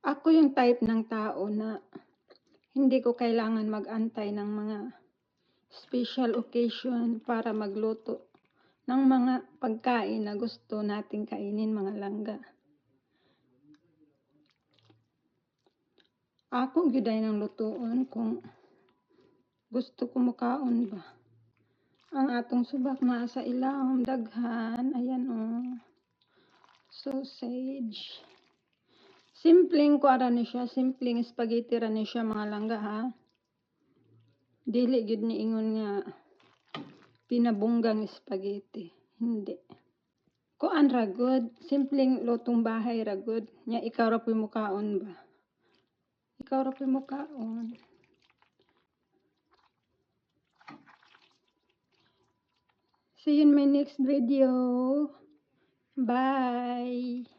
Ako yung type ng tao na hindi ko kailangan mag-antay ng mga special occasion para magluto ng mga pagkain na gusto nating kainin, mga langga. Ako gyud ng lutuon kung gusto ko mukaon ba. Ang atong subak naa sa ilawom daghan, ayan sausage. Simpleng kuara ni siya, simpleng spaghetti ra ni siya, mga langga, ha. Dili gyud ni ingon nga pinabunggang spaghetti, hindi. Kuan ra gud, simpleng lutong bahay ra gud, nya ikaw ra puy mukaon ba. Ikaw ra puy mukaon. See you in my next video. Bye.